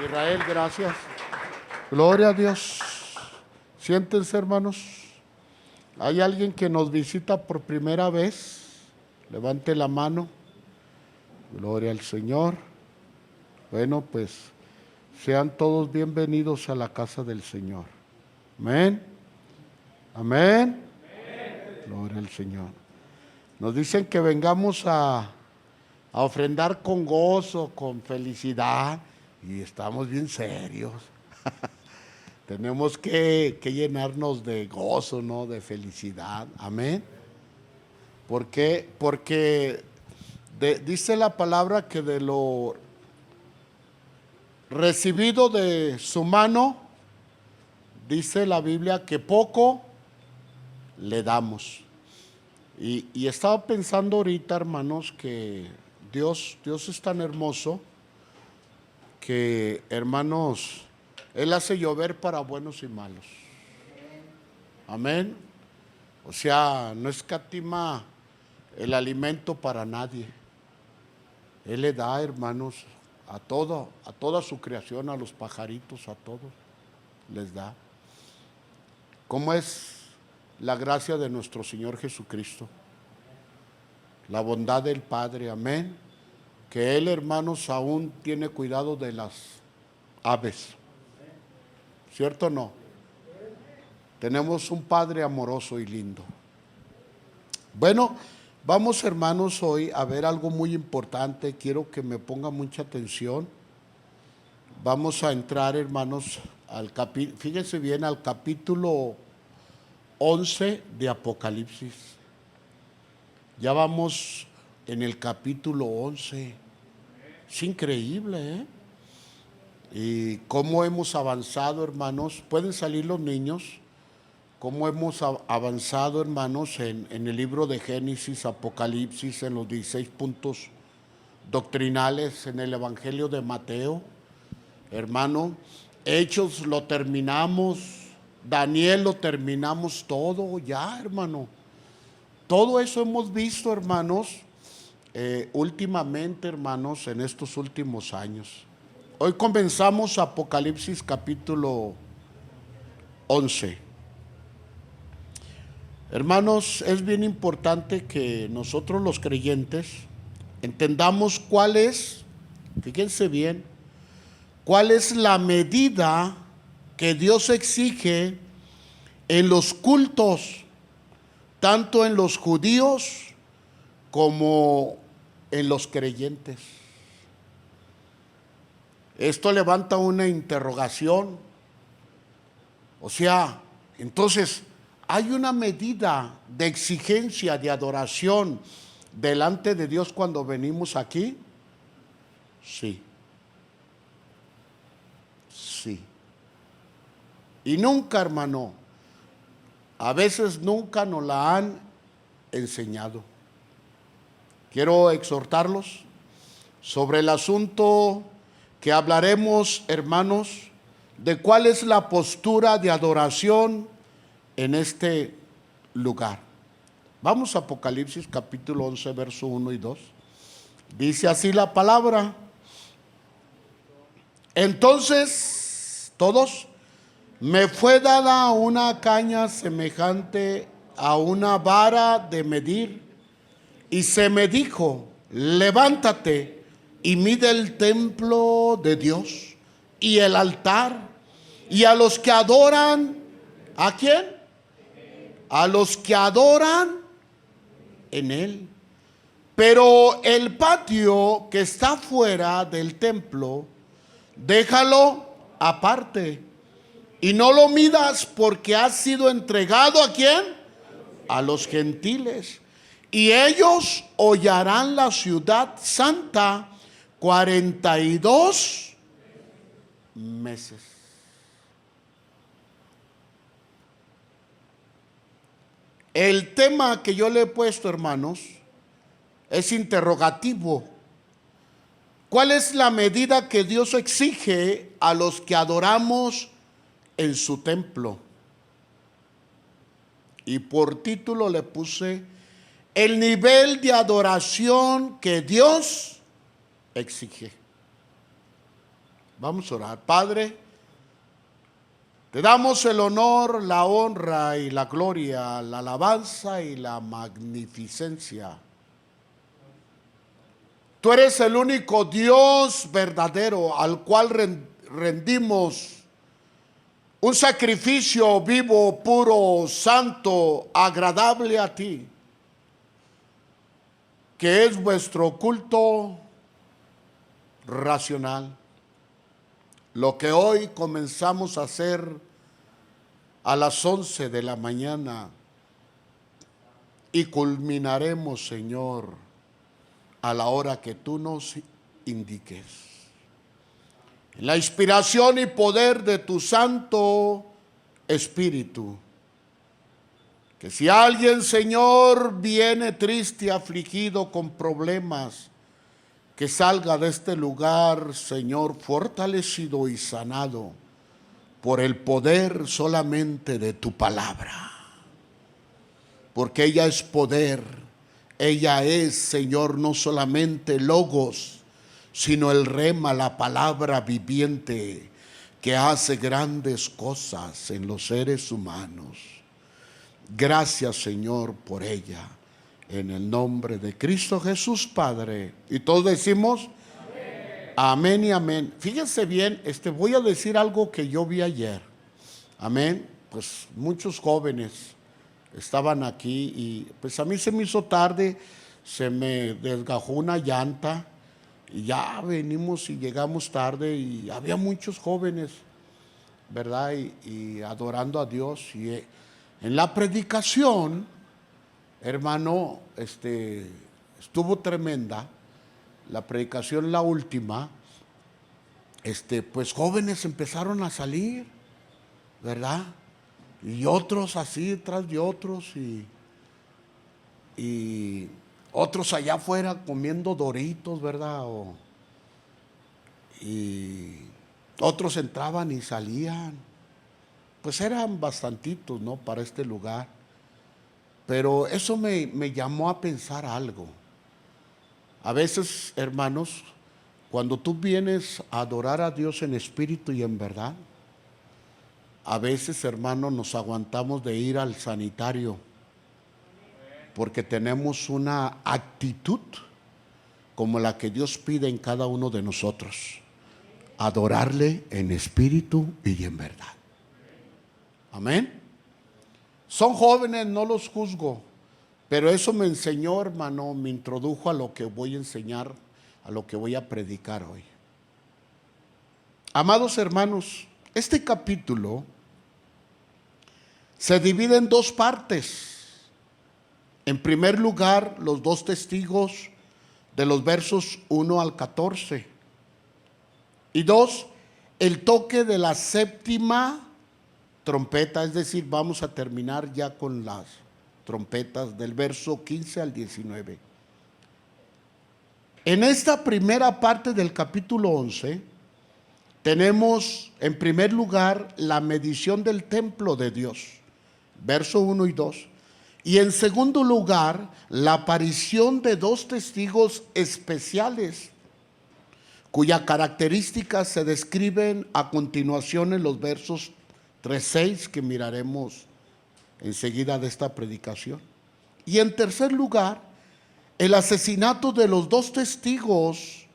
Israel, gracias. Gloria a Dios. Siéntense, hermanos. ¿Hay alguien que nos visita por primera vez? Levante la mano. Gloria al Señor. Bueno, pues sean todos bienvenidos a la casa del Señor. Amén. Amén. Gloria al Señor. Nos dicen que vengamos a ofrendar con gozo, con felicidad, y estamos bien serios. Tenemos que llenarnos de gozo, ¿no? De felicidad. Amén. ¿Por qué? Porque dice la palabra que de lo recibido de su mano, dice la Biblia que poco le damos. Y estaba pensando ahorita, hermanos, que Dios es tan hermoso que, hermanos, Él hace llover para buenos y malos. Amén. O sea, no escatima el alimento para nadie. Él le da, hermanos, a toda su creación, a los pajaritos, a todos, les da. ¿Cómo es la gracia de nuestro Señor Jesucristo? La bondad del Padre, amén. Que Él, hermanos, aún tiene cuidado de las aves. ¿Cierto o no? Tenemos un Padre amoroso y lindo. Bueno, vamos, hermanos, hoy a ver algo muy importante. Quiero que me pongan mucha atención. Vamos a entrar, hermanos, fíjense bien, al capítulo 11 de Apocalipsis. Ya vamos en el capítulo 11. Es increíble, ¿eh? Y cómo hemos avanzado, hermanos. Pueden salir los niños. Cómo hemos avanzado, hermanos, en el libro de Génesis, Apocalipsis, en los 16 puntos doctrinales, en el Evangelio de Mateo. Hermano, Hechos lo terminamos, Daniel lo terminamos todo ya, hermano. Todo eso hemos visto, hermanos, últimamente, hermanos, en estos últimos años. Hoy comenzamos Apocalipsis capítulo 11. Hermanos, es bien importante que nosotros los creyentes entendamos cuál es, fíjense bien, cuál es la medida que Dios exige en los cultos, tanto en los judíos como en los creyentes. Esto levanta una interrogación. O sea, entonces, ¿hay una medida de exigencia, de adoración delante de Dios cuando venimos aquí? Sí. Sí. Y nunca, hermano, a veces nunca nos la han enseñado. Quiero exhortarlos sobre el asunto que hablaremos, hermanos, de cuál es la postura de adoración en este lugar. Vamos a Apocalipsis capítulo 11, verso 1 y 2. Dice así la palabra. Entonces, todos, me fue dada una caña semejante a una vara de medir, y se me dijo, levántate y mide el templo de Dios y el altar y a los que adoran. ¿A quién? A los que adoran en él. Pero el patio que está fuera del templo, déjalo aparte y no lo midas, porque ha sido entregado ¿a quién? A los gentiles. Y ellos hollarán la ciudad santa 42 meses. El tema que yo le he puesto, hermanos, es interrogativo. ¿Cuál es la medida que Dios exige a los que adoramos en su templo? Y por título le puse el nivel de adoración que Dios exige. Vamos a orar. Padre, te damos el honor, la honra y la gloria, la alabanza y la magnificencia. Tú eres el único Dios verdadero al cual rendimos un sacrificio vivo, puro, santo, agradable a ti, que es vuestro culto racional. Lo que hoy comenzamos a hacer a las 11 de la mañana y culminaremos, Señor, a la hora que tú nos indiques. En la inspiración y poder de tu Santo Espíritu. Que si alguien, Señor, viene triste, afligido, con problemas, que salga de este lugar, Señor, fortalecido y sanado por el poder solamente de tu palabra. Porque ella es poder, ella es, Señor, no solamente logos, sino el rema, la palabra viviente que hace grandes cosas en los seres humanos. Gracias, Señor, por ella. En el nombre de Cristo Jesús, Padre. Y todos decimos amén, amén y amén. Fíjense bien, voy a decir algo que yo vi ayer. Amén. Pues muchos jóvenes estaban aquí y pues a mí se me hizo tarde, se me desgajó una llanta y ya venimos y llegamos tarde y había muchos jóvenes, ¿verdad? Y adorando a Dios. Y en la predicación, hermano, estuvo tremenda la predicación, la última. Pues jóvenes empezaron a salir, ¿verdad? Y otros así tras de otros y otros allá afuera comiendo Doritos, ¿verdad? Y otros entraban y salían. Pues eran bastantitos, ¿no? Para este lugar. Pero eso me llamó a pensar algo. A veces, hermanos, cuando tú vienes a adorar a Dios en espíritu y en verdad, a veces, hermanos, nos aguantamos de ir al sanitario porque tenemos una actitud como la que Dios pide en cada uno de nosotros: adorarle en espíritu y en verdad. Amén. Son jóvenes, no los juzgo, pero eso me enseñó, hermano, me introdujo a lo que voy a enseñar, a lo que voy a predicar hoy. Amados hermanos, este capítulo se divide en dos partes. En primer lugar, los dos testigos de los versos 1 al 14. Y dos, el toque de la séptima trompeta, es decir, vamos a terminar ya con las trompetas del verso 15 al 19. En esta primera parte del capítulo 11, tenemos en primer lugar la medición del templo de Dios, verso 1 y 2. Y en segundo lugar, la aparición de dos testigos especiales, cuyas características se describen a continuación en los versos 3-6 que miraremos enseguida de esta predicación. Y en tercer lugar, el asesinato de los dos testigos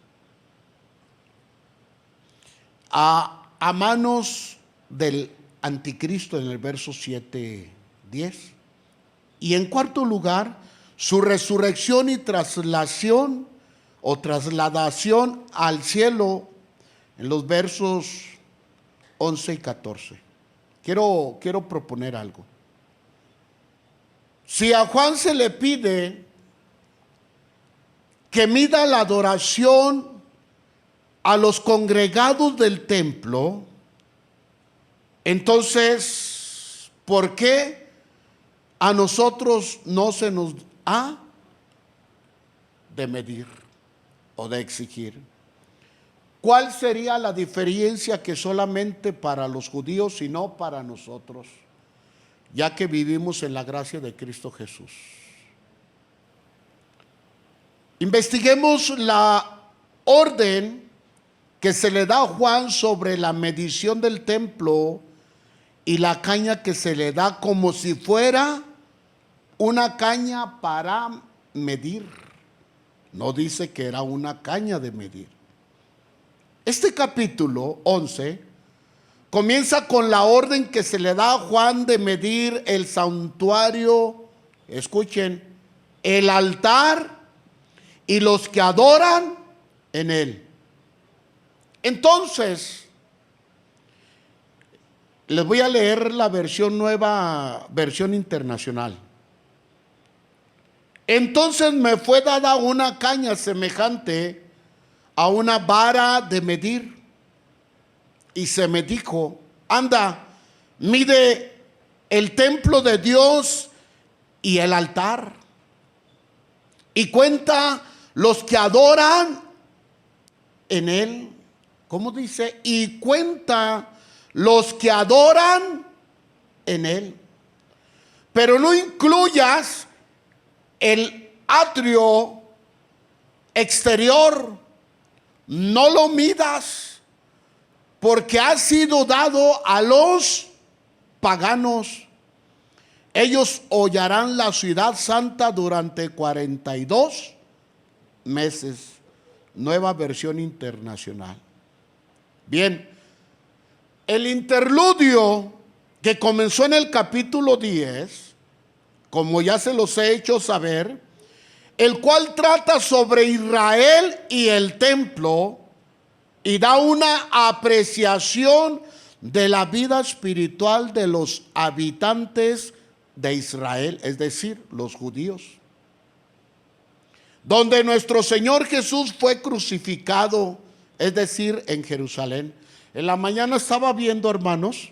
a manos del anticristo en el verso 7-10. Y en cuarto lugar, su resurrección y traslación o trasladación al cielo en los versos 11 y 14. Quiero proponer algo. Si a Juan se le pide que mida la adoración a los congregados del templo, entonces, ¿por qué a nosotros no se nos ha de medir o de exigir? ¿Cuál sería la diferencia que solamente para los judíos y no para nosotros, ya que vivimos en la gracia de Cristo Jesús? Investiguemos la orden que se le da a Juan sobre la medición del templo y la caña que se le da como si fuera una caña para medir. No dice que era una caña de medir. Este capítulo 11 comienza con la orden que se le da a Juan de medir el santuario, escuchen, el altar y los que adoran en él. Entonces, les voy a leer la versión nueva, versión internacional. Entonces me fue dada una caña semejante a una vara de medir, y se me dijo: anda, mide el templo de Dios y el altar, y cuenta los que adoran en él. ¿Cómo dice? Y cuenta los que adoran en él. Pero no incluyas el atrio exterior, no lo midas, porque ha sido dado a los paganos. Ellos hollarán la ciudad santa durante 42 meses. Nueva versión internacional. Bien, el interludio que comenzó en el capítulo 10, como ya se los he hecho saber, el cual trata sobre Israel y el templo y da una apreciación de la vida espiritual de los habitantes de Israel, es decir, los judíos, donde nuestro Señor Jesús fue crucificado, es decir, en Jerusalén. En la mañana estaba viendo, hermanos,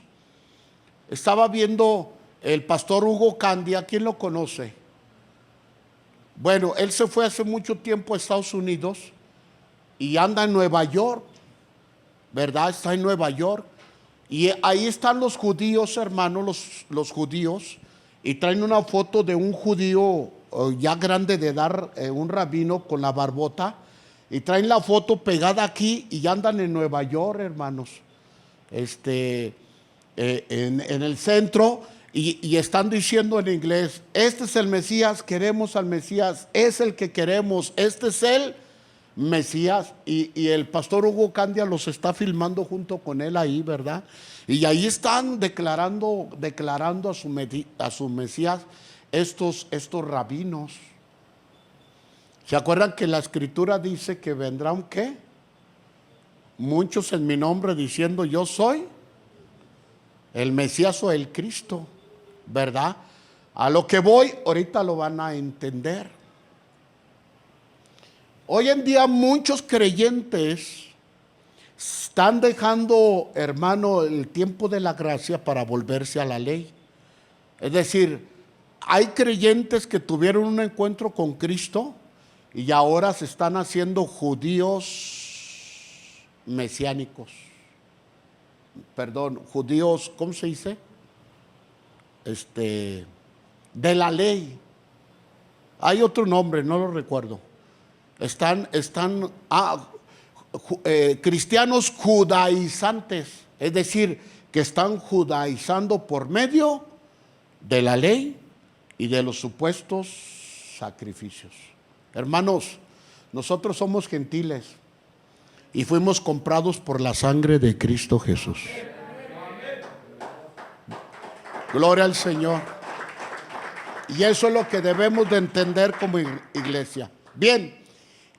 el pastor Hugo Candia. ¿Quién lo conoce? Bueno, él se fue hace mucho tiempo a Estados Unidos y anda en Nueva York, ¿verdad? Está en Nueva York. Y ahí están los judíos, hermanos, los judíos, y traen una foto de un judío ya grande de edad, un rabino con la barbota, y traen la foto pegada aquí y andan en Nueva York, hermanos, en el centro, y están diciendo en inglés: este es el Mesías, queremos al Mesías, es el que queremos, este es el Mesías. Y el pastor Hugo Candia los está filmando junto con él ahí, ¿verdad? Y ahí están declarando a su Mesías estos rabinos. ¿Se acuerdan que la escritura dice que vendrán qué? Muchos en mi nombre diciendo: yo soy el Mesías o el Cristo, ¿verdad? A lo que voy, ahorita lo van a entender. Hoy en día muchos creyentes están dejando, hermano, el tiempo de la gracia para volverse a la ley. Es decir, hay creyentes que tuvieron un encuentro con Cristo y ahora se están haciendo judíos mesiánicos. Perdón, judíos, ¿cómo se dice? De la ley. Hay otro nombre, no lo recuerdo. Cristianos judaizantes, es decir, que están judaizando por medio de la ley y de los supuestos sacrificios. Hermanos, nosotros somos gentiles y fuimos comprados por la sangre de Cristo Jesús. Gloria al Señor. Y eso es lo que debemos de entender como iglesia. Bien,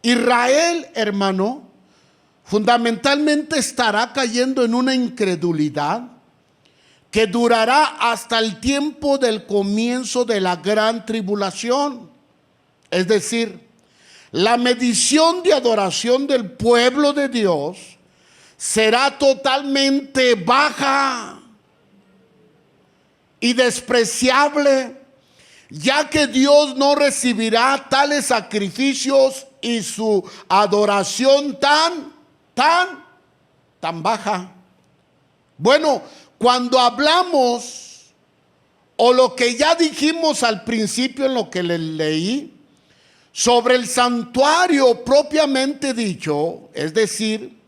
Israel, hermano, fundamentalmente estará cayendo en una incredulidad que durará hasta el tiempo del comienzo de la gran tribulación. Es decir, la medición de adoración del pueblo de Dios será totalmente baja y despreciable, ya que Dios no recibirá tales sacrificios y su adoración tan baja. Bueno, cuando hablamos, o lo que ya dijimos al principio en lo que les leí, sobre el santuario propiamente dicho, es decir,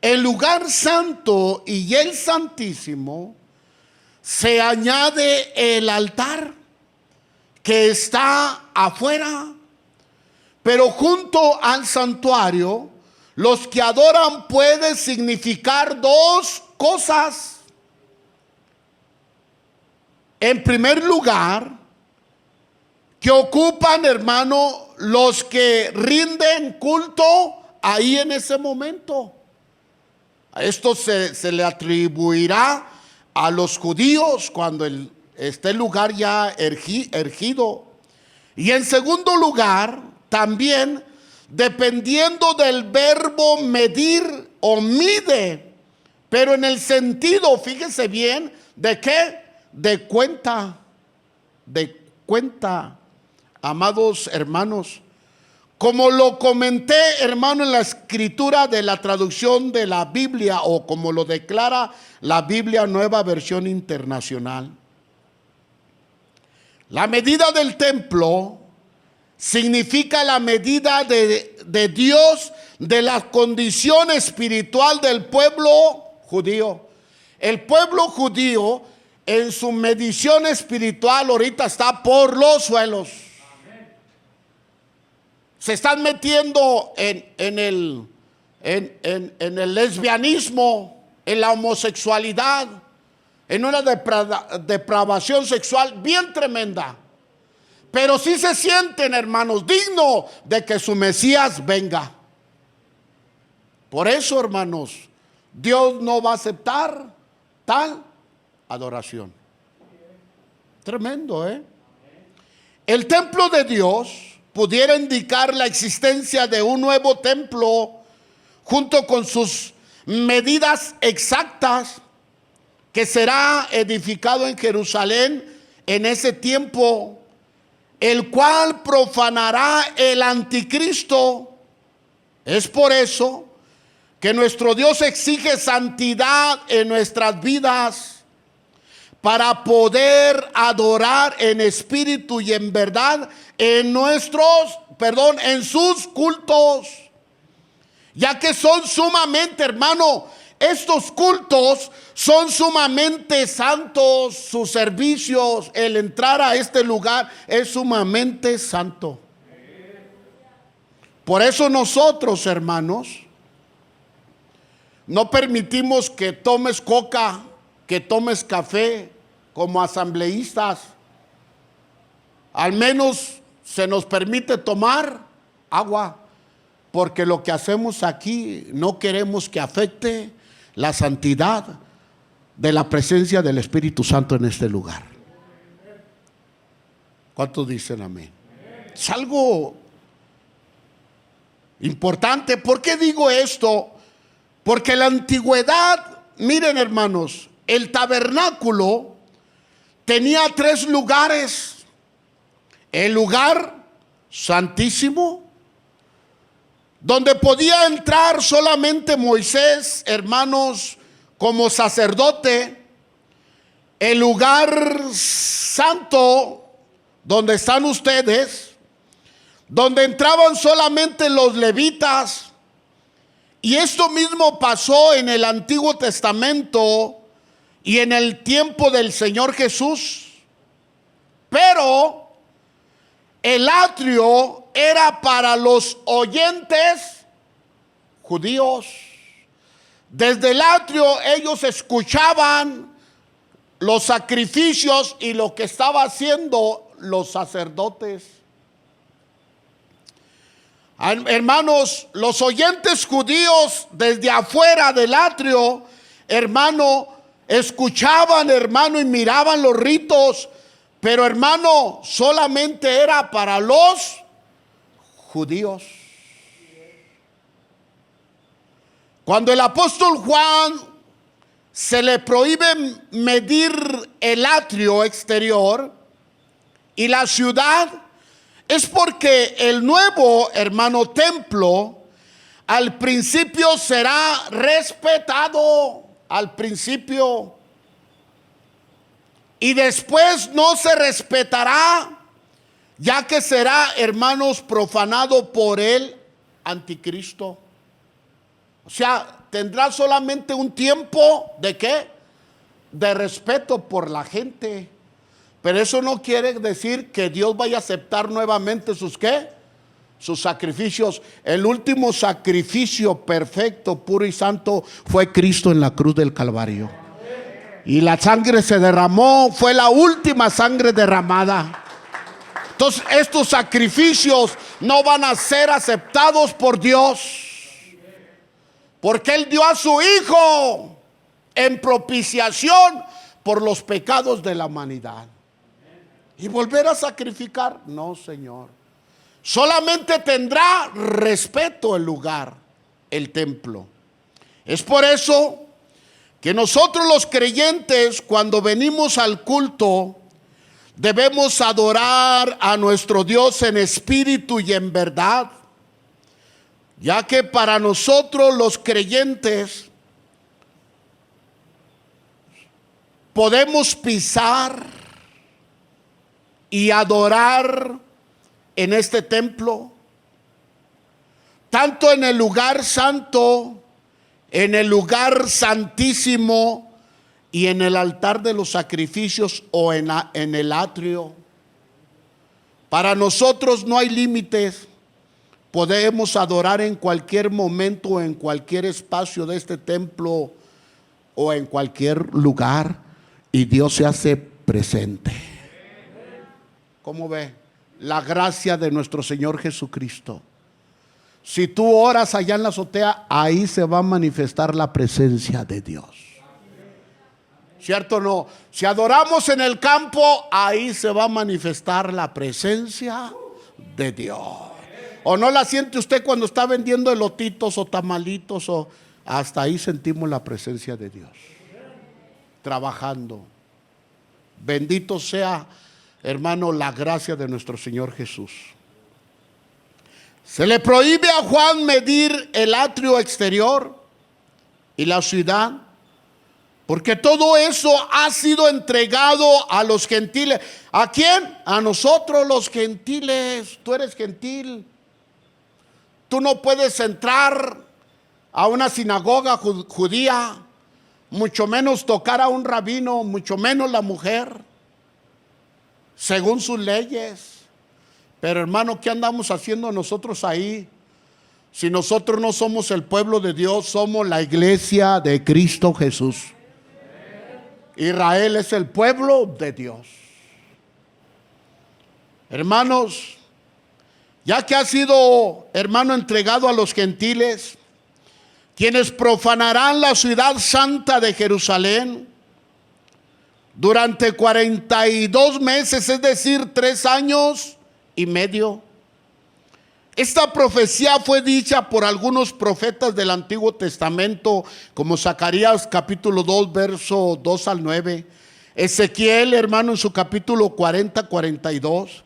el lugar santo y el santísimo se añade el altar que está afuera, pero junto al santuario, los que adoran puede significar dos cosas. En primer lugar, que ocupan, hermano, los que rinden culto ahí en ese momento. A esto se le atribuirá a los judíos cuando esté el lugar ya ergido. Y en segundo lugar, también dependiendo del verbo medir o mide, pero en el sentido, fíjese bien, ¿de qué? De cuenta, amados hermanos. Como lo comenté, hermano, en la escritura de la traducción de la Biblia, o como lo declara la Biblia Nueva Versión Internacional, la medida del templo significa la medida de Dios de la condición espiritual del pueblo judío. El pueblo judío en su medición espiritual ahorita está por los suelos. Se están metiendo en el lesbianismo, en la homosexualidad, en una depravación sexual bien tremenda. Pero sí se sienten, hermanos, dignos de que su Mesías venga. Por eso, hermanos, Dios no va a aceptar tal adoración. Tremendo, ¿eh? El templo de Dios pudiera indicar la existencia de un nuevo templo junto con sus medidas exactas, que será edificado en Jerusalén en ese tiempo, el cual profanará el anticristo. Es por eso que nuestro Dios exige santidad en nuestras vidas para poder adorar en espíritu y en verdad en en sus cultos, ya que son sumamente, hermano, estos cultos son sumamente santos, sus servicios, el entrar a este lugar es sumamente santo. Por eso nosotros, hermanos, no permitimos que tomes coca, que tomes café como asambleístas. Al menos se nos permite tomar agua, porque lo que hacemos aquí no queremos que afecte la santidad de la presencia del Espíritu Santo en este lugar. ¿Cuántos dicen amén? Es algo importante. ¿Por qué digo esto? Porque en la antigüedad, miren, hermanos, el tabernáculo tenía 3 lugares. El lugar santísimo, donde podía entrar solamente Moisés, hermanos, como sacerdote. El lugar santo, donde están ustedes, donde entraban solamente los levitas. Y esto mismo pasó en el Antiguo Testamento y en el tiempo del Señor Jesús. Pero el atrio era para los oyentes judíos. Desde el atrio ellos escuchaban los sacrificios y lo que estaba haciendo los sacerdotes. Hermanos, los oyentes judíos desde afuera del atrio, hermano, escuchaban, hermano, y miraban los ritos. Pero, hermano, solamente era para los judíos. Cuando el apóstol Juan se le prohíbe medir el atrio exterior y la ciudad, es porque el nuevo, hermano, templo al principio será respetado, al principio. Y después no se respetará, ya que será, hermanos, profanado por el anticristo. O sea, tendrá solamente un tiempo ¿de qué? De respeto por la gente. Pero eso no quiere decir que Dios vaya a aceptar nuevamente sus ¿qué? Sus sacrificios. El último sacrificio perfecto, puro y santo fue Cristo en la cruz del Calvario. Y la sangre se derramó, fue la última sangre derramada. Entonces estos sacrificios no van a ser aceptados por Dios, porque Él dio a su Hijo en propiciación por los pecados de la humanidad. ¿Y volver a sacrificar? No, Señor. Solamente tendrá respeto el lugar, el templo. Es por eso que nosotros los creyentes, cuando venimos al culto, debemos adorar a nuestro Dios en espíritu y en verdad, ya que para nosotros los creyentes podemos pisar y adorar en este templo, tanto en el lugar santo, en el lugar santísimo y en el altar de los sacrificios o en el atrio. Para nosotros no hay límites. Podemos adorar en cualquier momento, en cualquier espacio de este templo o en cualquier lugar, y Dios se hace presente. ¿Cómo ve? La gracia de nuestro Señor Jesucristo. Si tú oras allá en la azotea, ahí se va a manifestar la presencia de Dios. ¿Cierto o no? Si adoramos en el campo, ahí se va a manifestar la presencia de Dios. ¿O no la siente usted cuando está vendiendo elotitos o tamalitos? O hasta ahí sentimos la presencia de Dios trabajando. Bendito sea, hermano, la gracia de nuestro Señor Jesús. Se le prohíbe a Juan medir el atrio exterior y la ciudad, porque todo eso ha sido entregado a los gentiles. ¿A quién? A nosotros los gentiles. Tú eres gentil. Tú no puedes entrar a una sinagoga judía, mucho menos tocar a un rabino, mucho menos la mujer, según sus leyes. Pero hermano, ¿qué andamos haciendo nosotros ahí? Si nosotros no somos el pueblo de Dios, somos la iglesia de Cristo Jesús. Israel es el pueblo de Dios. Hermanos, ya que ha sido, hermano, entregado a los gentiles, quienes profanarán la ciudad santa de Jerusalén durante 42 meses, es decir, 3 años y medio. Esta profecía fue dicha por algunos profetas del Antiguo Testamento, como Zacarías capítulo 2, verso 2 al 9. Ezequiel, hermano, en su capítulo 40, 42.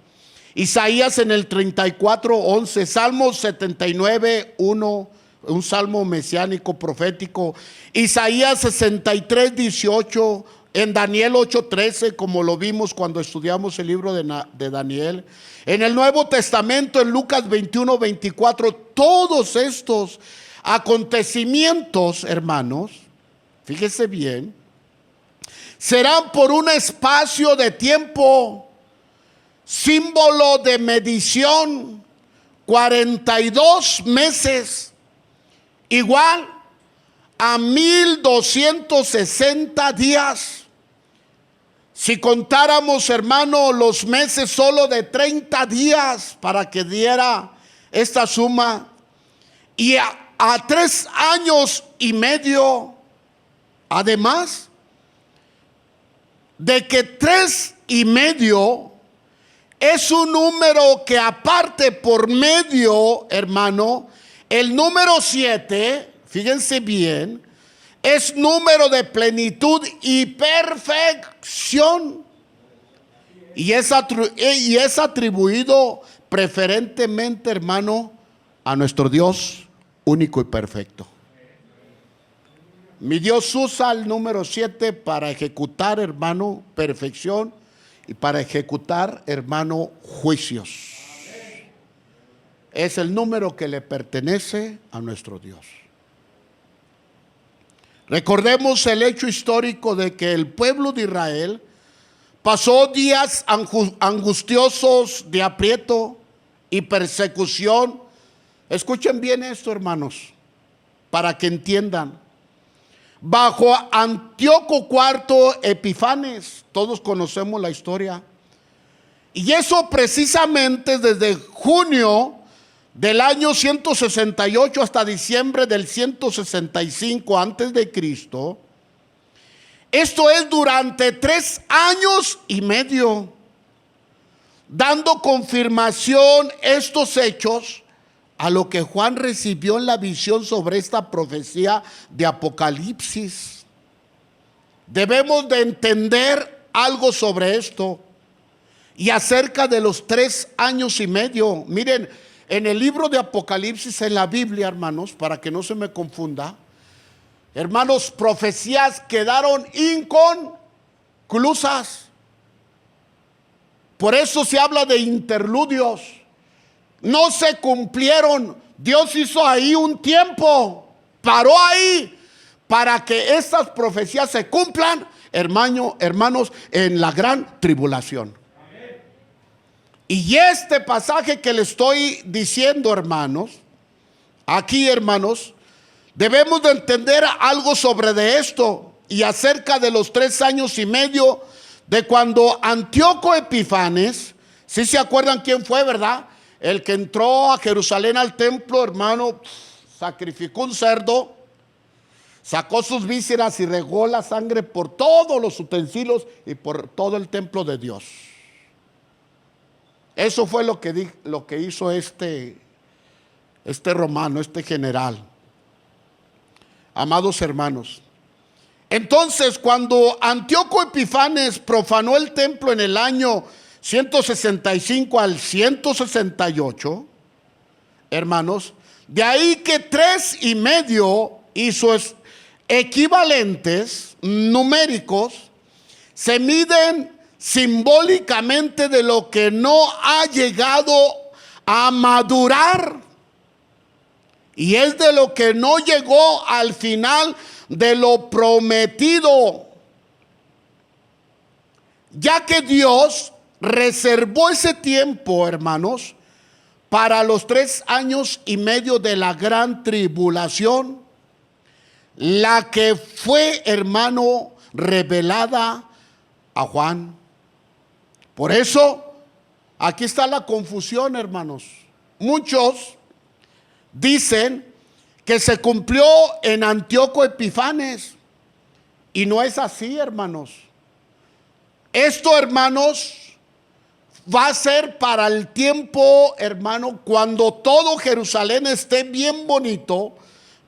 Isaías en el 34, 11. Salmos 79, 1. Un salmo mesiánico profético. Isaías 63, 18. En Daniel 8:13, como lo vimos cuando estudiamos el libro de Daniel. En el Nuevo Testamento, en Lucas 21, 24, todos estos acontecimientos, hermanos, fíjese bien, serán por un espacio de tiempo, símbolo de medición, 42 meses, igual a 1260 días. Si contáramos, hermano, los meses solo de 30 días para que diera esta suma, y a 3 años y medio, además de que 3 y medio es un número que aparte por medio, hermano, el número 7, fíjense bien, es número de plenitud y perfección. Y es atribuido preferentemente, hermano, a nuestro Dios único y perfecto. Mi Dios usa el número 7 para ejecutar, hermano, perfección, y para ejecutar, hermano, juicios. Es el número que le pertenece a nuestro Dios. Recordemos el hecho histórico de que el pueblo de Israel pasó días angustiosos de aprieto y persecución. Escuchen bien esto, hermanos, para que entiendan. Bajo Antíoco IV Epifanes, todos conocemos la historia. Y eso precisamente desde junio del año 168 hasta diciembre del 165 antes de Cristo. Esto es durante 3 años y medio, dando confirmación estos hechos a lo que Juan recibió en la visión sobre esta profecía de Apocalipsis. Debemos de entender algo sobre esto y acerca de los 3 años y medio. Miren, en el libro de Apocalipsis, en la Biblia, hermanos, para que no se me confunda, hermanos, profecías quedaron inconclusas. Por eso se habla de interludios. No se cumplieron. Dios hizo ahí un tiempo, paró ahí para que estas profecías se cumplan, hermanos, en la gran tribulación. Y este pasaje que le estoy diciendo, hermanos, aquí, hermanos, debemos de entender algo sobre de esto y acerca de los 3 años y medio de cuando Antíoco Epifanes, si se acuerdan quién fue, ¿verdad? El que entró a Jerusalén al templo, hermano, sacrificó un cerdo, sacó sus vísceras y regó la sangre por todos los utensilios y por todo el templo de Dios. Eso fue lo que hizo este romano, este general. Amados hermanos, entonces cuando Antíoco Epifanes profanó el templo en el año 165 al 168, hermanos, de ahí que 3 y medio y sus equivalentes numéricos se miden simbólicamente de lo que no ha llegado a madurar, y es de lo que no llegó al final de lo prometido, ya que Dios reservó ese tiempo, hermanos, para los 3 años y medio de la gran tribulación, la que fue, hermano, revelada a Juan. Por eso, aquí está la confusión, hermanos. Muchos dicen que se cumplió en Antíoco Epifanes, y no es así, hermanos. Esto, hermanos, va a ser para el tiempo, hermano, cuando todo Jerusalén esté bien bonito,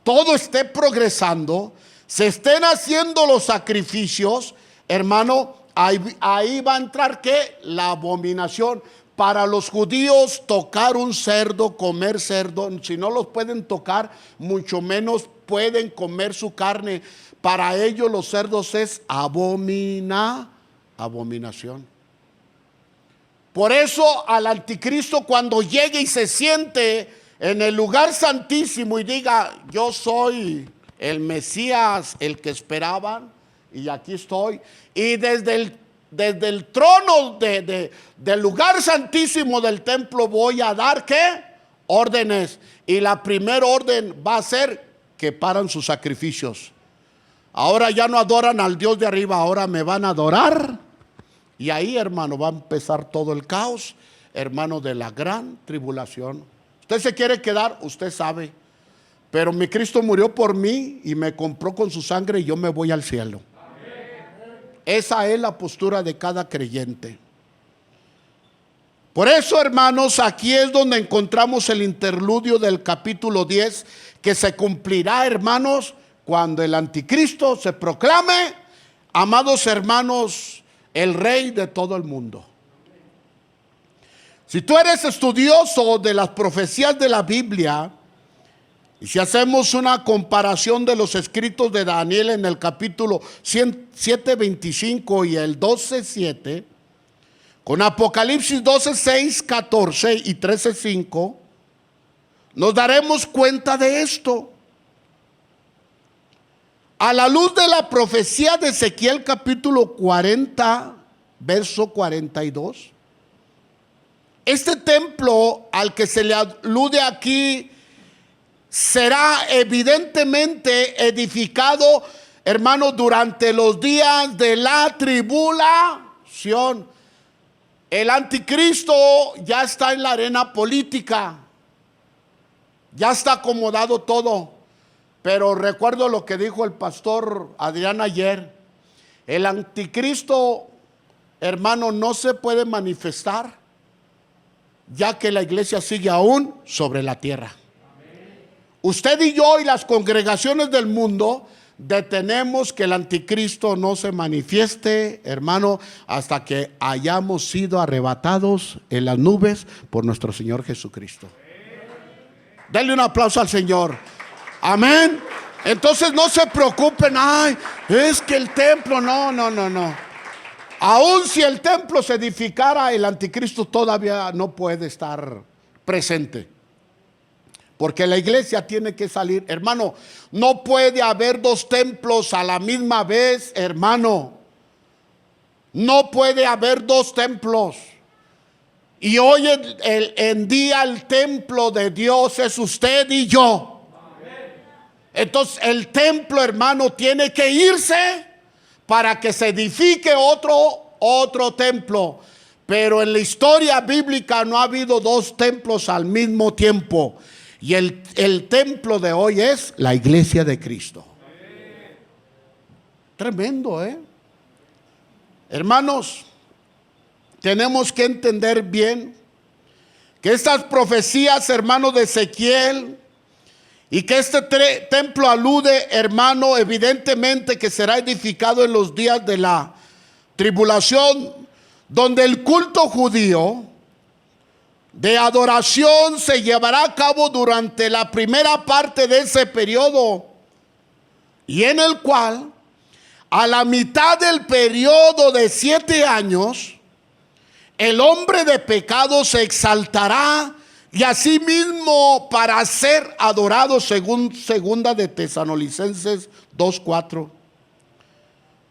todo esté progresando, se estén haciendo los sacrificios, hermano. Ahí va a entrar ¿qué? La abominación. Para los judíos tocar un cerdo, comer cerdo, si no los pueden tocar, mucho menos pueden comer su carne. Para ellos los cerdos es abominación. Por eso al anticristo, cuando llegue y se siente en el lugar santísimo y diga: yo soy el Mesías, el que esperaban, y aquí estoy, y desde el trono del lugar santísimo del templo voy a dar ¿qué? Órdenes. Y la primera orden va a ser que paran sus sacrificios. Ahora ya no adoran al Dios de arriba, ahora me van a adorar. Y ahí, hermano, va a empezar todo el caos, hermano, de la gran tribulación. Usted se quiere quedar, usted sabe, pero mi Cristo murió por mí y me compró con su sangre, y yo me voy al cielo. Esa es la postura de cada creyente. Por eso, hermanos, aquí es donde encontramos el interludio del capítulo 10, que se cumplirá, hermanos, cuando el anticristo se proclame, amados hermanos, el rey de todo el mundo. Si tú eres estudioso de las profecías de la Biblia, y si hacemos una comparación de los escritos de Daniel en el capítulo 7:25 y el 12:7, con Apocalipsis 12:6, 14 y 13:5, nos daremos cuenta de esto. A la luz de la profecía de Ezequiel capítulo 40, verso 42, este templo al que se le alude aquí será evidentemente edificado, hermanos, durante los días de la tribulación. El anticristo ya está en la arena política, ya está acomodado todo. Pero recuerdo lo que dijo el pastor Adrián ayer: el anticristo, hermano, no se puede manifestar, ya que la iglesia sigue aún sobre la tierra. Usted y yo y las congregaciones del mundo detenemos que el anticristo no se manifieste, hermano, hasta que hayamos sido arrebatados en las nubes por nuestro Señor Jesucristo. Denle un aplauso al Señor. Amén. Entonces no se preocupen, ay, es que el templo, no. Aún si el templo se edificara, el anticristo todavía no puede estar presente. Porque la iglesia tiene que salir, hermano. No puede haber dos templos a la misma vez, hermano. No puede haber dos templos. Y hoy en día el templo de Dios es usted y yo. Entonces el templo, hermano, tiene que irse para que se edifique otro templo. Pero en la historia bíblica no ha habido dos templos al mismo tiempo. Y el templo de hoy es la iglesia de Cristo. Tremendo, ¿eh? Hermanos, tenemos que entender bien que estas profecías, hermanos, de Ezequiel, y que este templo alude, hermano, evidentemente que será edificado en los días de la tribulación, donde el culto judío de adoración se llevará a cabo durante la primera parte de ese periodo, y en el cual a la mitad del periodo de 7 años el hombre de pecado se exaltará, y asimismo para ser adorado, según segunda de Tesalonicenses 2:4.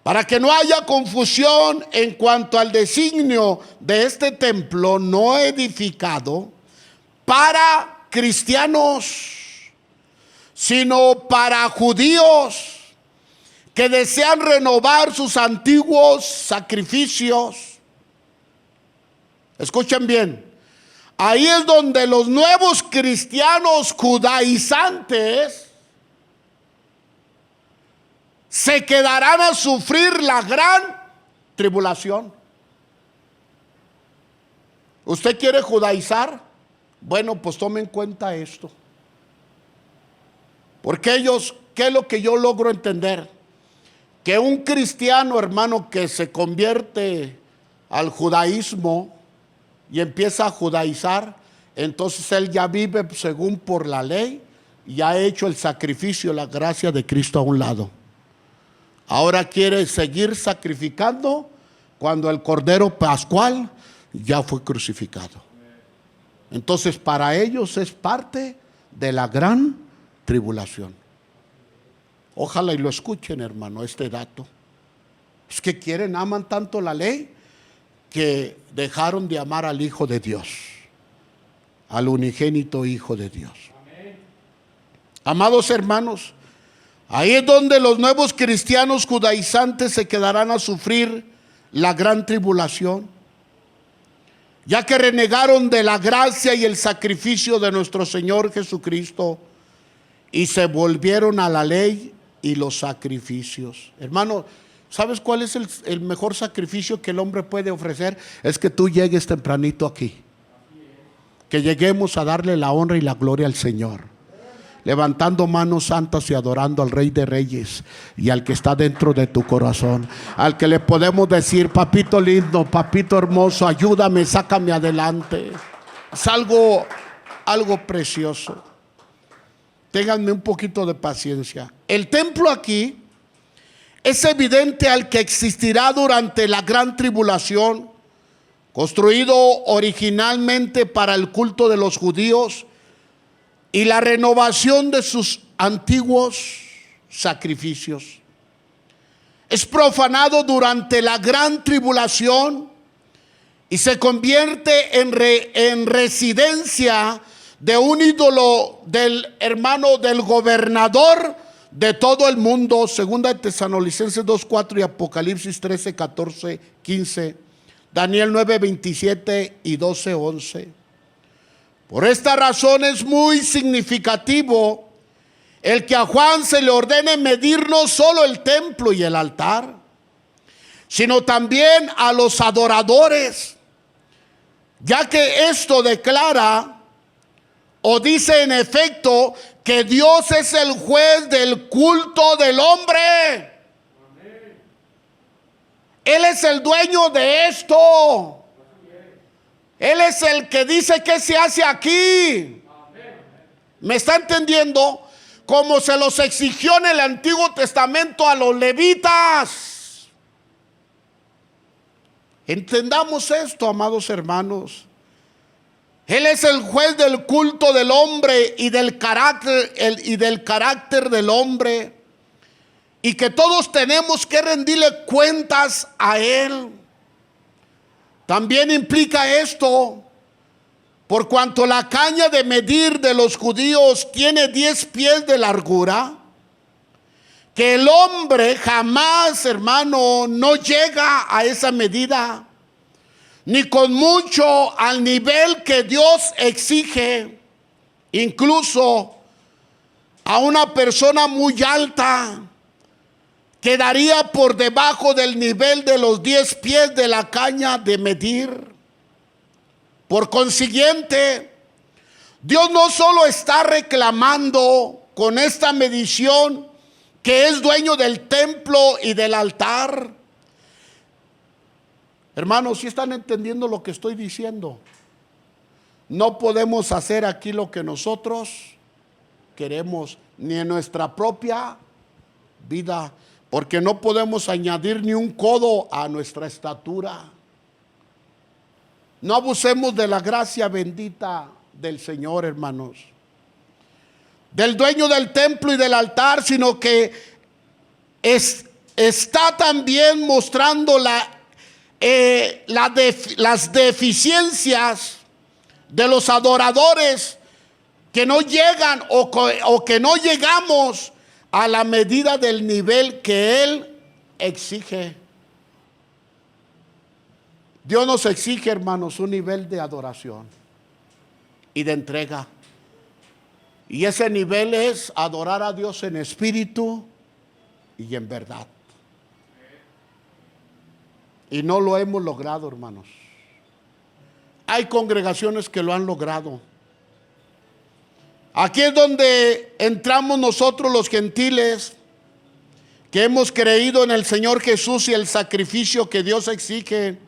Para que no haya confusión en cuanto al designio de este templo no edificado para cristianos, sino para judíos que desean renovar sus antiguos sacrificios. Escuchen bien, ahí es donde los nuevos cristianos judaizantes se quedarán a sufrir la gran tribulación. ¿Usted quiere judaizar? Bueno, pues tome en cuenta esto. Porque ellos, ¿qué es lo que yo logro entender? Que un cristiano, hermano, que se convierte al judaísmo y empieza a judaizar, entonces él ya vive según por la ley y ha hecho el sacrificio, la gracia de Cristo a un lado. Ahora quiere seguir sacrificando cuando el Cordero Pascual ya fue crucificado. Entonces para ellos es parte de la gran tribulación. Ojalá y lo escuchen, hermano, este dato. Es que aman tanto la ley que dejaron de amar al Hijo de Dios, al unigénito Hijo de Dios. Amados hermanos, ahí es donde los nuevos cristianos judaizantes se quedarán a sufrir la gran tribulación, ya que renegaron de la gracia y el sacrificio de nuestro Señor Jesucristo y se volvieron a la ley y los sacrificios. Hermano, ¿sabes cuál es el mejor sacrificio que el hombre puede ofrecer? Es que tú llegues tempranito aquí, que lleguemos a darle la honra y la gloria al Señor, levantando manos santas y adorando al Rey de Reyes y al que está dentro de tu corazón, al que le podemos decir: papito lindo, papito hermoso, ayúdame, sácame adelante. Es algo precioso. Ténganme un poquito de paciencia. El templo aquí es evidente al que existirá durante la gran tribulación, construido originalmente para el culto de los judíos y la renovación de sus antiguos sacrificios. es profanado durante la gran tribulación y se convierte en residencia de un ídolo del hermano del gobernador de todo el mundo. Segunda de Tesalonicenses 2:4 y Apocalipsis 13:14-15, Daniel 9:27 y 12:11. Por esta razón es muy significativo el que a Juan se le ordene medir no solo el templo y el altar, sino también a los adoradores, ya que esto declara o dice en efecto que Dios es el juez del culto del hombre. Él es el dueño de esto. Él es el que dice qué se hace aquí. ¿Me está entendiendo? Como se los exigió en el Antiguo Testamento a los levitas. Entendamos esto, amados hermanos. Él es el juez del culto del hombre y del carácter del hombre, y que todos tenemos que rendirle cuentas a Él. También implica esto, por cuanto la caña de medir de los judíos tiene 10 pies de largura, que el hombre jamás, hermano, no llega a esa medida, ni con mucho al nivel que Dios exige. Incluso a una persona muy alta quedaría por debajo del nivel de los 10 pies de la caña de medir. Por consiguiente, Dios no solo está reclamando con esta medición que es dueño del templo y del altar. Hermanos, ¿sí están entendiendo lo que estoy diciendo? No podemos hacer aquí lo que nosotros queremos, ni en nuestra propia vida, porque no podemos añadir ni un codo a nuestra estatura. No abusemos de la gracia bendita del Señor, hermanos, del dueño del templo y del altar, sino que está también mostrando las deficiencias de los adoradores que no llegan o que no llegamos a la medida del nivel que Él exige. Dios nos exige, hermanos, un nivel de adoración y de entrega. Y ese nivel es adorar a Dios en espíritu y en verdad. Y no lo hemos logrado, hermanos. Hay congregaciones que lo han logrado. Aquí es donde entramos nosotros los gentiles, que hemos creído en el Señor Jesús y el sacrificio que Dios exige.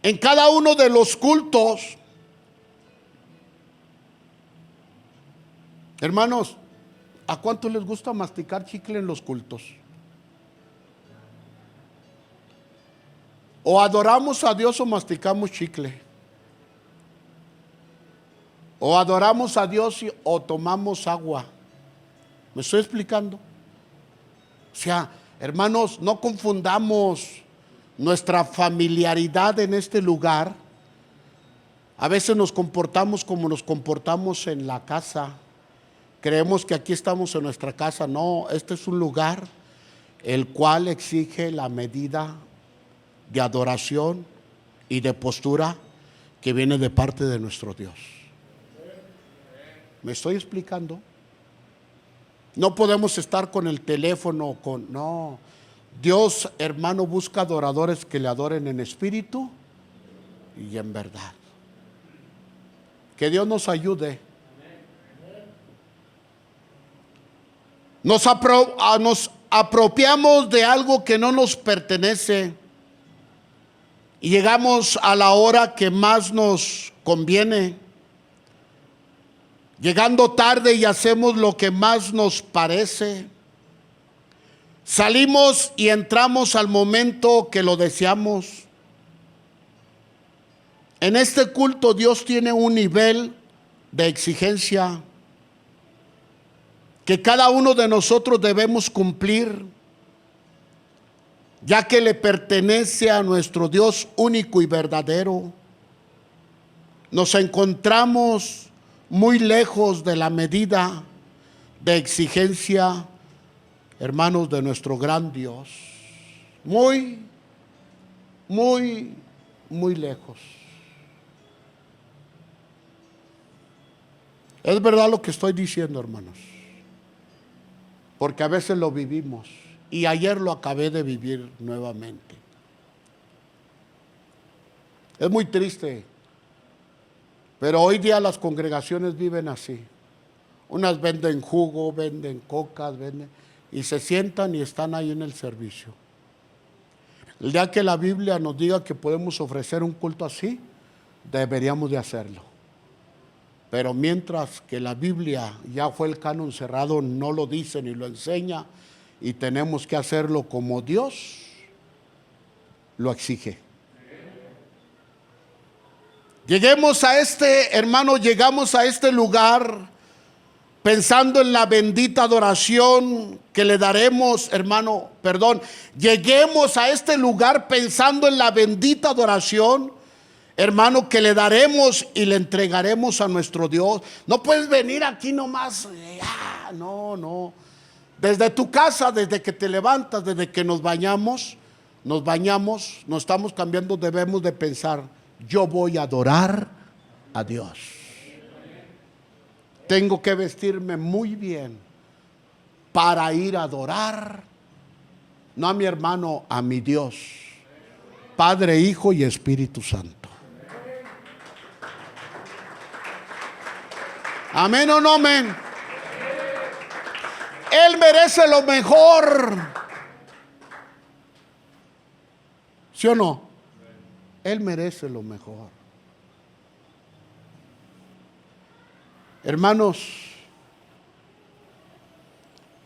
En cada uno de los cultos, hermanos, ¿a cuánto les gusta masticar chicle en los cultos? O adoramos a Dios o masticamos chicle. O adoramos a Dios o tomamos agua. ¿Me estoy explicando? O sea, hermanos, no confundamos nuestra familiaridad en este lugar. A veces nos comportamos como nos comportamos en la casa. Creemos que aquí estamos en nuestra casa. No, este es un lugar el cual exige la medida de adoración y de postura que viene de parte de nuestro Dios. ¿Me estoy explicando? No podemos estar con el teléfono, no. Dios, hermano, busca adoradores que le adoren en espíritu y en verdad. Que Dios nos ayude. Nos apropiamos de algo que no nos pertenece y llegamos a la hora que más nos conviene, llegando tarde, y hacemos lo que más nos parece. Salimos y entramos al momento que lo deseamos. En este culto Dios tiene un nivel de exigencia que cada uno de nosotros debemos cumplir. ya que le pertenece a nuestro Dios único y verdadero. Nos encontramos muy lejos de la medida de exigencia, hermanos, de nuestro gran Dios. Muy, muy, muy lejos. Es verdad lo que estoy diciendo, hermanos, porque a veces lo vivimos y ayer lo acabé de vivir nuevamente. Es muy triste, pero hoy día las congregaciones viven así. Unas venden jugo, venden cocas, y se sientan y están ahí en el servicio. El día que la Biblia nos diga que podemos ofrecer un culto así, deberíamos de hacerlo. Pero mientras que la Biblia ya fue el canon cerrado, no lo dice ni lo enseña, y tenemos que hacerlo como Dios lo exige. Llegamos a llegamos a este lugar pensando en la bendita adoración que le daremos, lleguemos a este lugar pensando en la bendita adoración, hermano, que le daremos y le entregaremos a nuestro Dios. No puedes venir aquí nomás, no. Desde tu casa, desde que te levantas, desde que nos bañamos, nos estamos cambiando, debemos de pensar, yo voy a adorar a Dios. Tengo que vestirme muy bien para ir a adorar, no a mi hermano, a mi Dios, Padre, Hijo y Espíritu Santo. Amén o no amén. Él merece lo mejor. ¿Sí o no? Él merece lo mejor. Hermanos,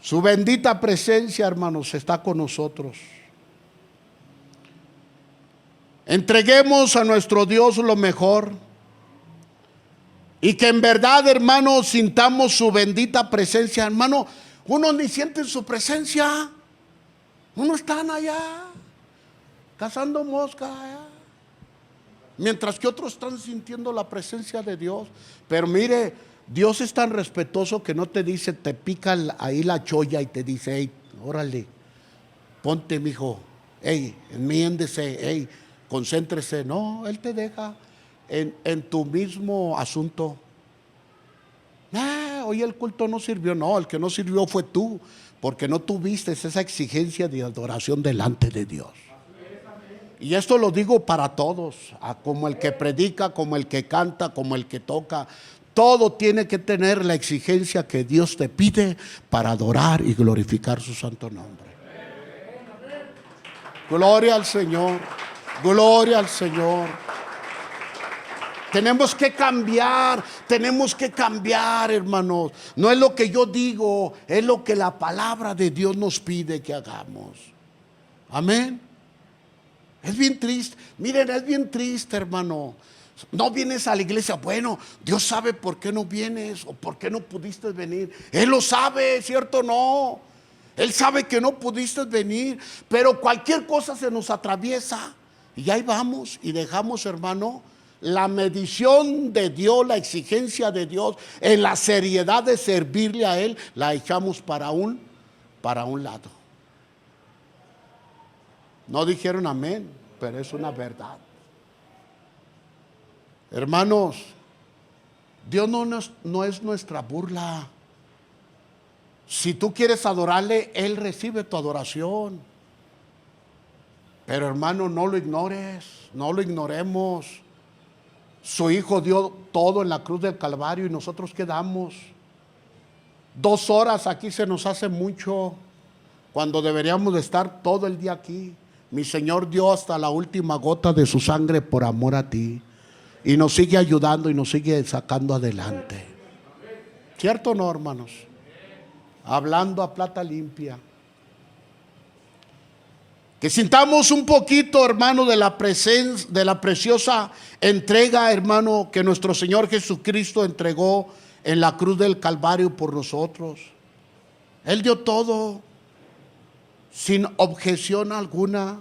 su bendita presencia, hermanos, está con nosotros. Entreguemos a nuestro Dios lo mejor. Y que en verdad, hermanos, sintamos su bendita presencia. Hermano, uno ni siente su presencia. Uno está allá, cazando mosca allá, mientras que otros están sintiendo la presencia de Dios. Pero mire, Dios es tan respetuoso que no te dice, te pica ahí la cholla y te dice, hey, órale, ponte, mijo, hey, enmiéndese, hey, concéntrese. No, Él te deja en tu mismo asunto. Hoy el culto no sirvió. No, el que no sirvió fue tú, porque no tuviste esa exigencia de adoración delante de Dios. Y esto lo digo para todos, como el que predica, como el que canta, como el que toca. Todo tiene que tener la exigencia que Dios te pide para adorar y glorificar su santo nombre. Gloria al Señor, gloria al Señor. Tenemos que cambiar, hermanos. No es lo que yo digo, es lo que la palabra de Dios nos pide que hagamos. Amén. Es bien triste, miren, es bien triste, hermano. No vienes a la iglesia, bueno, Dios sabe por qué no vienes o por qué no pudiste venir. Él lo sabe, ¿cierto o no? Él sabe que no pudiste venir, pero cualquier cosa se nos atraviesa y ahí vamos y dejamos, hermano, la medición de Dios, la exigencia de Dios, en la seriedad de servirle a Él, la echamos para un lado. No dijeron amén, pero es una verdad. Hermanos, Dios no es nuestra burla. Si tú quieres adorarle, Él recibe tu adoración. Pero hermano, no lo ignores, no lo ignoremos. Su Hijo dio todo en la cruz del Calvario y nosotros quedamos. 2 horas aquí se nos hace mucho, cuando deberíamos de estar todo el día aquí. Mi Señor dio hasta la última gota de su sangre por amor a ti. Y nos sigue ayudando y nos sigue sacando adelante. ¿Cierto o no, hermanos? Hablando a plata limpia. Que sintamos un poquito, hermano, de la presencia, de la preciosa entrega, hermano, que nuestro Señor Jesucristo entregó en la cruz del Calvario por nosotros. Él dio todo. sin objeción alguna.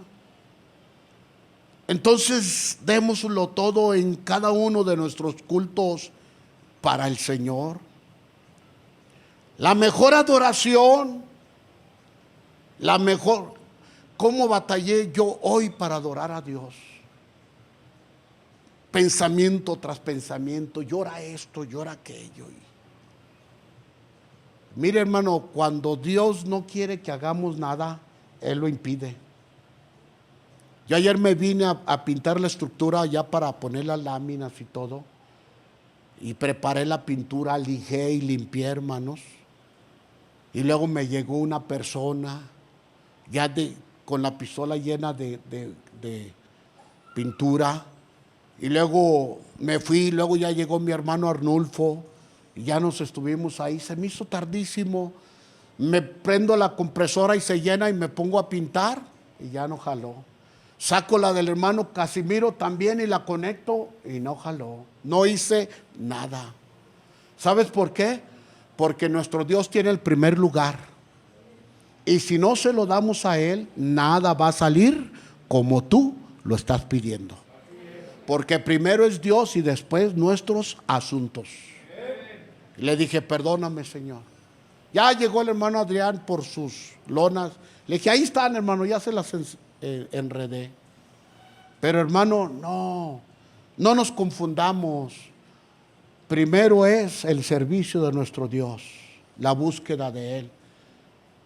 Entonces démoslo todo en cada uno de nuestros cultos para el Señor. La mejor adoración, la mejor, ¿cómo batallé yo hoy para adorar a Dios? Pensamiento tras pensamiento, llora esto, llora aquello. Mire, hermano, cuando Dios no quiere que hagamos nada, Él lo impide. Yo ayer me vine a pintar la estructura ya para poner las láminas y todo. Y preparé la pintura, lijé y limpié, hermanos. Y luego me llegó una persona ya con la pistola llena de pintura. Y luego me fui, luego ya llegó mi hermano Arnulfo. Y ya nos estuvimos ahí, se me hizo tardísimo. Me prendo la compresora y se llena y me pongo a pintar y ya no jaló. Saco la del hermano Casimiro también y la conecto y no jaló. No hice nada. ¿Sabes por qué? Porque nuestro Dios tiene el primer lugar. Y si no se lo damos a Él, nada va a salir como tú lo estás pidiendo. Porque primero es Dios y después nuestros asuntos. Y le dije, perdóname, Señor. Ya llegó el hermano Adrián por sus lonas. Le dije, ahí están, hermano, ya se las enredé. Pero, hermano, no nos confundamos. Primero es el servicio de nuestro Dios, la búsqueda de Él.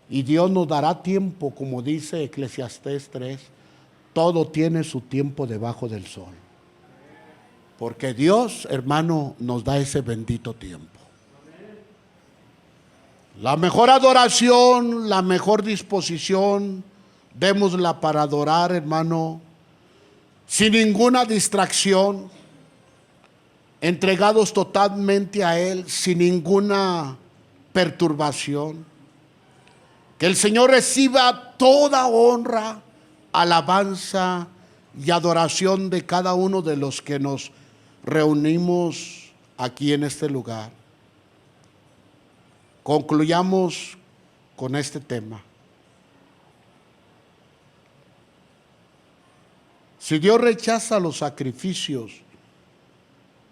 Y Dios nos dará tiempo, como dice Eclesiastés 3, todo tiene su tiempo debajo del sol. Porque Dios, hermano, nos da ese bendito tiempo. La mejor adoración, la mejor disposición, démosla para adorar, hermano, sin ninguna distracción, entregados totalmente a Él, sin ninguna perturbación. Que el Señor reciba toda honra, alabanza y adoración de cada uno de los que nos reunimos aquí en este lugar. Concluyamos con este tema. Si Dios rechaza los sacrificios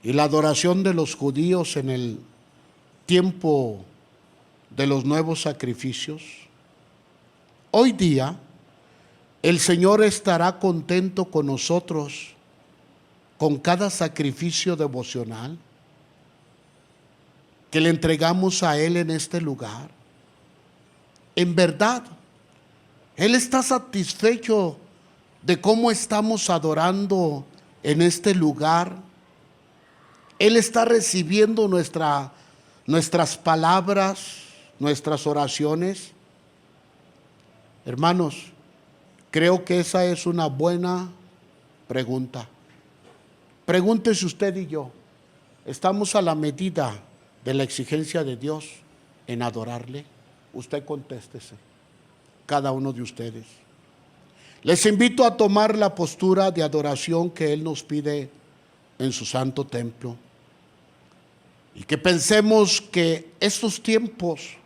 y la adoración de los judíos en el tiempo de los nuevos sacrificios, hoy día el Señor estará contento con nosotros con cada sacrificio devocional que le entregamos a Él en este lugar. En verdad, Él está satisfecho de cómo estamos adorando en este lugar. Él está recibiendo nuestras palabras, nuestras oraciones. Hermanos, creo que esa es una buena pregunta. Pregúntese usted y yo, ¿estamos a la medida de la exigencia de Dios en adorarle? Usted contéstese, cada uno de ustedes. Les invito a tomar la postura de adoración que Él nos pide en su santo templo. Y que pensemos que estos tiempos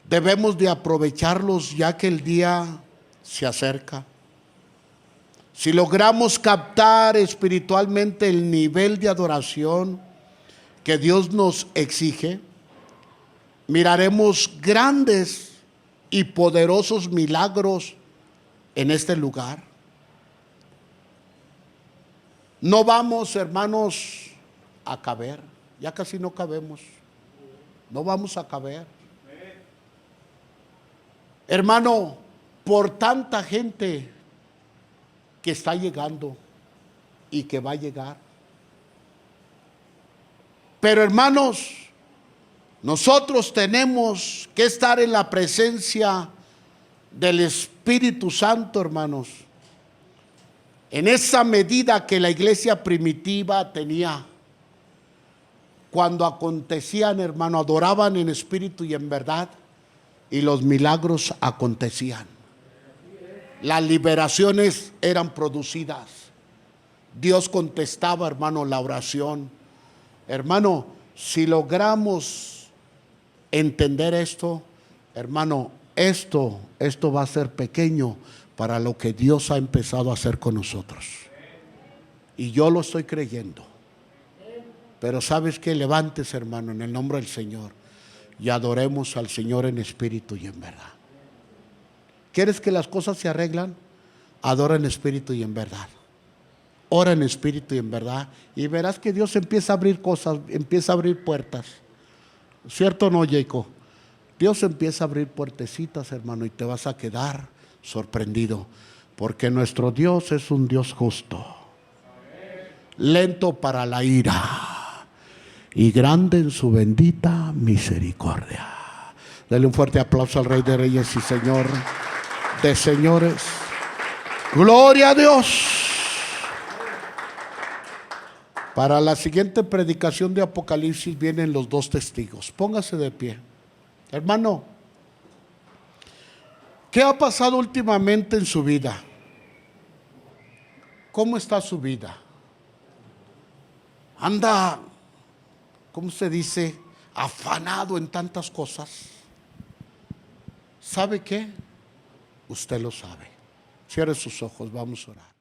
debemos de aprovecharlos ya que el día se acerca. Si logramos captar espiritualmente el nivel de adoración que Dios nos exige, miraremos grandes y poderosos milagros en este lugar. No vamos, hermanos, a caber. Ya casi no cabemos. No vamos a caber. Hermano, por tanta gente que está llegando y que va a llegar. Pero, hermanos, nosotros tenemos que estar en la presencia del Espíritu Santo, hermanos, en esa medida que la iglesia primitiva tenía. Cuando acontecían, hermano, adoraban en espíritu y en verdad, y los milagros acontecían. Las liberaciones eran producidas. Dios contestaba, hermano, la oración. Hermano, si logramos entender esto, hermano, esto va a ser pequeño para lo que Dios ha empezado a hacer con nosotros. Y yo lo estoy creyendo. Pero ¿sabes qué? Levántese, hermano, en el nombre del Señor, y adoremos al Señor en espíritu y en verdad. ¿Quieres que las cosas se arreglan? Adora en espíritu y en verdad. Ora en espíritu y en verdad, y verás que Dios empieza a abrir cosas, empieza a abrir puertas. ¿Cierto o no, Jacob? Dios empieza a abrir puertecitas, hermano, y te vas a quedar sorprendido, porque nuestro Dios es un Dios justo, lento para la ira y grande en su bendita misericordia. Dale un fuerte aplauso al Rey de Reyes y Señor de señores. Gloria a Dios. Para la siguiente predicación de Apocalipsis vienen los dos testigos. Póngase de pie. Hermano, ¿qué ha pasado últimamente en su vida? ¿Cómo está su vida? Anda, ¿cómo se dice? Afanado en tantas cosas. ¿Sabe qué? Usted lo sabe. Cierre sus ojos, vamos a orar.